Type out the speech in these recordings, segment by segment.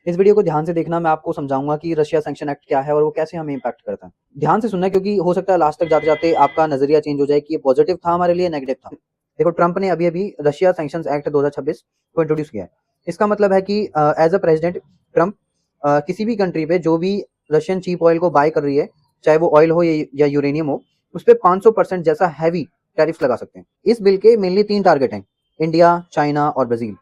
इस वीडियो को ध्यान से देखना, मैं आपको समझाऊंगा कि रशिया सैंक्शन एक्ट क्या है और वो कैसे हमें इम्पैक्ट करता है। ध्यान से सुनना, क्योंकि हो सकता है लास्ट तक जाते जाते आपका नजरिया चेंज हो जाए कि ये पॉजिटिव था हमारे लिए, नेगेटिव था। देखो, ट्रंप ने अभी अभी रशिया सैंक्शन एक्ट 2026 को इंट्रोड्यूस किया है। इसका मतलब है कि एज अ प्रेसिडेंट ट्रंप किसी भी कंट्री पे जो भी रशियन चीप ऑयल को बाय कर रही है, चाहे वो ऑयल हो या यूरेनियम हो, उस पर 500% जैसा हैवी टैरिफ लगा सकते हैं। इस बिल के मेनली 3 टारगेट हैं: इंडिया, चाइना और ब्राजील,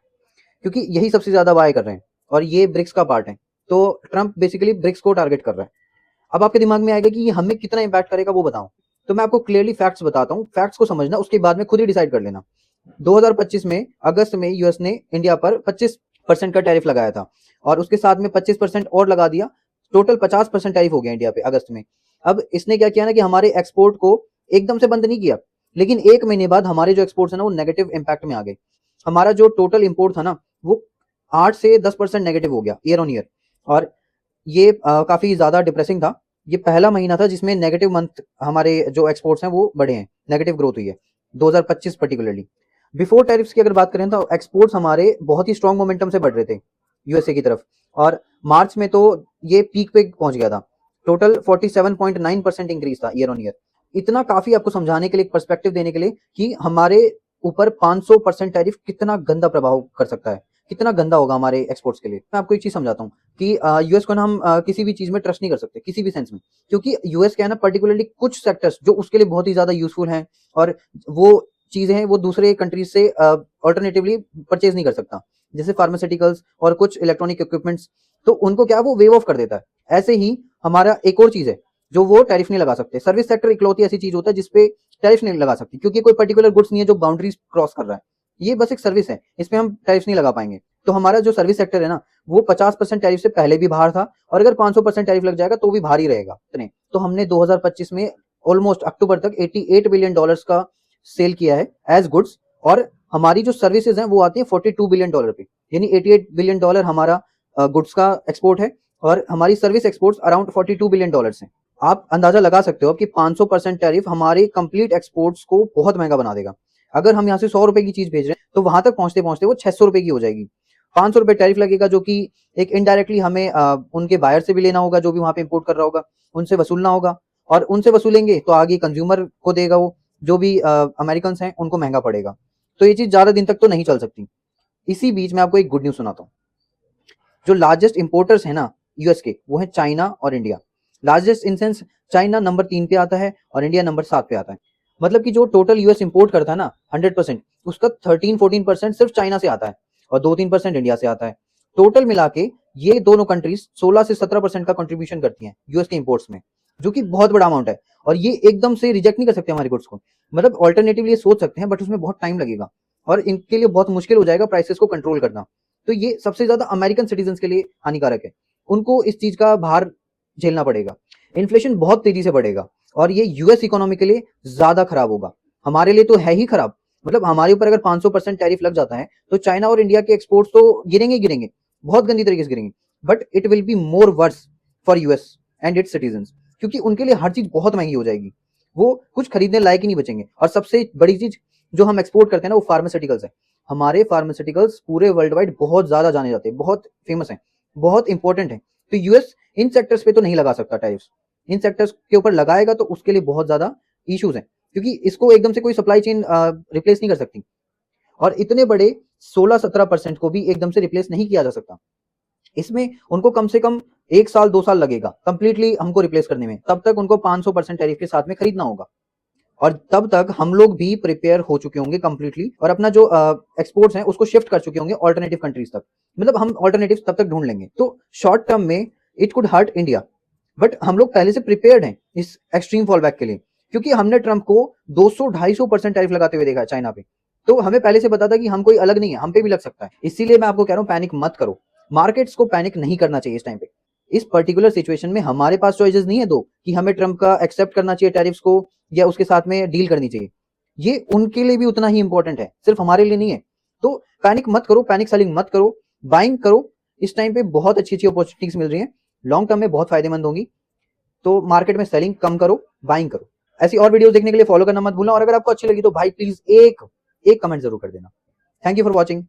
क्योंकि यही सबसे ज्यादा बाय कर रहे हैं और ये ब्रिक्स का पार्ट है। तो ट्रंप बेसिकली ब्रिक्स को टारगेट कर रहा है। अब आपके दिमाग में आएगा कि ये हमें कितना इंपैक्ट करेगा, वो बताओ। तो मैं आपको क्लियरली फैक्ट्स बताता हूँ, फैक्ट्स को समझना, उसके बाद में खुद ही डिसाइड कर लेना। 2025 में अगस्त में यूएस ने इंडिया पर 25% का टैरिफ लगाया था और उसके साथ में 25% और लगा दिया। टोटल 50% टैरिफ हो गया इंडिया पे अगस्त में। अब इसने क्या किया ना कि हमारे एक्सपोर्ट को एकदम से बंद नहीं किया, लेकिन 1 महीने बाद हमारे जो एक्सपोर्ट्स है ना वो नेगेटिव इंपैक्ट में आ गए। हमारा जो टोटल इंपोर्ट था ना वो 8 से 10% नेगेटिव हो गया ईयर ऑन ईयर। और ये काफी ज्यादा डिप्रेसिंग था। ये पहला महीना था जिसमें नेगेटिव मंथ हमारे जो एक्सपोर्ट्स हैं वो बढ़े हैं, नेगेटिव ग्रोथ हुई है 2025 पर्टिकुलरली। बिफोर टैरिफ्स की अगर बात करें तो एक्सपोर्ट्स हमारे बहुत ही स्ट्रॉन्ग मोमेंटम से बढ़ रहे थे यूएसए की तरफ, और मार्च में तो ये पीक पे पहुंच गया था। टोटल 47.9% इंक्रीज था ईयर ऑन ईयर। इतना काफी आपको समझाने के लिए, पर्सपेक्टिव देने के लिए कि हमारे ऊपर 500% टैरिफ कितना गंदा प्रभाव कर सकता है, कितना गंदा होगा हमारे एक्सपोर्ट्स के लिए। मैं आपको एक चीज समझाता हूँ कि यूएस को ना हम किसी भी चीज में ट्रस्ट नहीं कर सकते, किसी भी सेंस में, क्योंकि यूएस क्या है ना, पर्टिकुलरली कुछ सेक्टर्स जो उसके लिए बहुत ही ज्यादा यूजफुल हैं और वो चीजें हैं वो दूसरे कंट्रीज से ऑल्टरनेटिवली परचेज नहीं कर सकता, जैसे फार्मास्यूटिकल्स और कुछ इलेक्ट्रॉनिक इक्विपमेंट्स। तो उनको क्या वो वेव ऑफ कर देता है। ऐसे ही हमारा एक और चीज है जो वो टैरिफ नहीं लगा सकते। सर्विस सेक्टर इकलौती ऐसी चीज होता है जिसपे टैरिफ नहीं लगा सकती, क्योंकि कोई पर्टिकुलर गुड्स नहीं है जो बाउंड्रीज क्रॉस कर रहा है। ये बस एक सर्विस है, इस पे हम टैरिफ नहीं लगा पाएंगे। तो हमारा जो सर्विस सेक्टर है ना वो 50% टैरिफ से पहले भी बाहर था, और अगर 500% टैरिफ लग जाएगा तो भी बाहर ही रहेगा इतने। तो हमने 2025 में ऑलमोस्ट अक्टूबर तक $88 बिलियन का सेल किया है एज गुड्स, और हमारी जो सर्विसेज हैं वो आती है $42 बिलियन पे। यानी $88 बिलियन हमारा गुड्स का एक्सपोर्ट है और हमारी सर्विस एक्सपोर्ट्स अराउंड $42 बिलियन है। आप अंदाजा लगा सकते हो कि 500% टैरिफ हमारे कंप्लीट एक्सपोर्ट्स को बहुत महंगा बना देगा। अगर हम यहाँ से 100 रुपए की चीज भेज रहे हैं तो वहां तक पहुंचते पहुंचते वो 600 रुपए की हो जाएगी। 500 रुपए टैरिफ लगेगा, जो कि एक इनडायरेक्टली हमें उनके बायर से भी लेना होगा, जो भी वहां पे इंपोर्ट कर रहा होगा उनसे वसूलना होगा, और उनसे वसूलेंगे तो आगे कंज्यूमर को देगा वो, जो भी अमेरिकन हैं उनको महंगा पड़ेगा। तो ये चीज ज्यादा दिन तक तो नहीं चल सकती। इसी बीच में आपको एक गुड न्यूज सुनाता हूँ। जो लार्जेस्ट इंपोर्टर्स है ना यूएस के, वो है चाइना और India. Largest in sense China number 3 पे आता है और इंडिया नंबर 7 पे आता है। मतलब कि जो टोटल यूएस इंपोर्ट करता है ना 100%, उसका 13-14% सिर्फ चाइना से आता है और 2-3% इंडिया से आता है। टोटल मिला के ये दोनों कंट्रीज 16 से 17% का कंट्रीब्यूशन करती हैं यूएस के इंपोर्ट्स में, जो कि बहुत बड़ा अमाउंट है। और ये एकदम से रिजेक्ट नहीं कर सकते हमारे गुड्स को, मतलब ऑल्टरनेटिवली ये सोच सकते हैं, बट उसमें बहुत टाइम लगेगा और इनके लिए बहुत मुश्किल हो जाएगा प्राइसेस को कंट्रोल करना। तो ये सबसे ज्यादा अमेरिकन सिटीजन के लिए हानिकारक है, उनको इस चीज का भार झेलना पड़ेगा। इन्फ्लेशन बहुत तेजी से बढ़ेगा और ये यूएस इकोनॉमी के लिए ज्यादा खराब होगा। हमारे लिए तो है ही खराब, मतलब हमारे ऊपर अगर 500% टैरिफ लग जाता है तो चाइना और इंडिया के एक्सपोर्ट्स तो गिरेंगे गिरेंगे, बहुत गंदी तरीके से गिरेंगे। But it will be more verse for US and it's citizen, क्योंकि उनके लिए हर चीज बहुत महंगी हो जाएगी, वो कुछ खरीदने लायक ही नहीं बचेंगे। और सबसे बड़ी चीज जो हम एक्सपोर्ट करते हैं ना वो फार्मास्यूटिकल्स है। हमारे फार्मास्यूटिकल्स पूरे वर्ल्ड वाइड बहुत ज्यादा जाने जाते हैं, बहुत फेमस हैं, बहुत इंपॉर्टेंट है। तो यूएस इन सेक्टर्स पे तो नहीं लगा सकता टैरिफ्स। इन सेक्टर्स के ऊपर लगाएगा तो उसके लिए बहुत ज्यादा इश्यूज हैं, क्योंकि इसको एकदम से कोई सप्लाई चेन रिप्लेस नहीं कर सकती, और इतने बड़े 16-17% को भी एकदम से रिप्लेस नहीं किया जा सकता। इसमें उनको कम से कम 1 साल 2 साल लगेगा कंप्लीटली हमको रिप्लेस करने में। तब तक उनको 500% टैरिफ के साथ में खरीदना होगा, और तब तक हम लोग भी प्रिपेयर हो चुके होंगे कंप्लीटली, और अपना जो एक्सपोर्ट्स हैं उसको शिफ्ट कर चुके होंगे ऑल्टरनेटिव कंट्रीज तक। मतलब हम ऑल्टरनेटिव तब तक ढूंढ लेंगे। तो शॉर्ट टर्म में it could hurt India, but हम लोग पहले से प्रिपेयर्ड हैं इस एक्सट्रीम फॉल बैक के लिए, क्योंकि हमने ट्रंप को 200-250% टैरिफ लगाते हुए देखा है चाइना पे। तो हमें पहले से पता था कि हम कोई अलग नहीं है, हम पे भी लग सकता है। इसीलिए मैं आपको कह रहा हूँ पैनिक मत करो, मार्केट्स को पैनिक नहीं करना चाहिए इस टाइम पे। इस पर्टिकुलर सिचुएशन में हमारे पास चॉइसेस नहीं है दो कि हमें ट्रंप का एक्सेप्ट करना चाहिए टैरिफ्स को या उसके साथ में डील करनी चाहिए। ये उनके लिए भी उतना ही इंपॉर्टेंट है, सिर्फ हमारे लिए नहीं है। तो पैनिक मत करो, पैनिक सेलिंग मत करो, बाइंग करो। इस टाइम पे बहुत अच्छी अच्छी अपॉर्चुनिटीज मिल रही हैं, लॉन्ग टर्म में बहुत फायदेमंद होंगी। तो मार्केट में सेलिंग कम करो, बाइंग करो। ऐसी और वीडियोस देखने के लिए फॉलो करना मत भूलना, और अगर आपको अच्छी लगी तो भाई प्लीज एक कमेंट जरूर कर देना। Thank you for watching.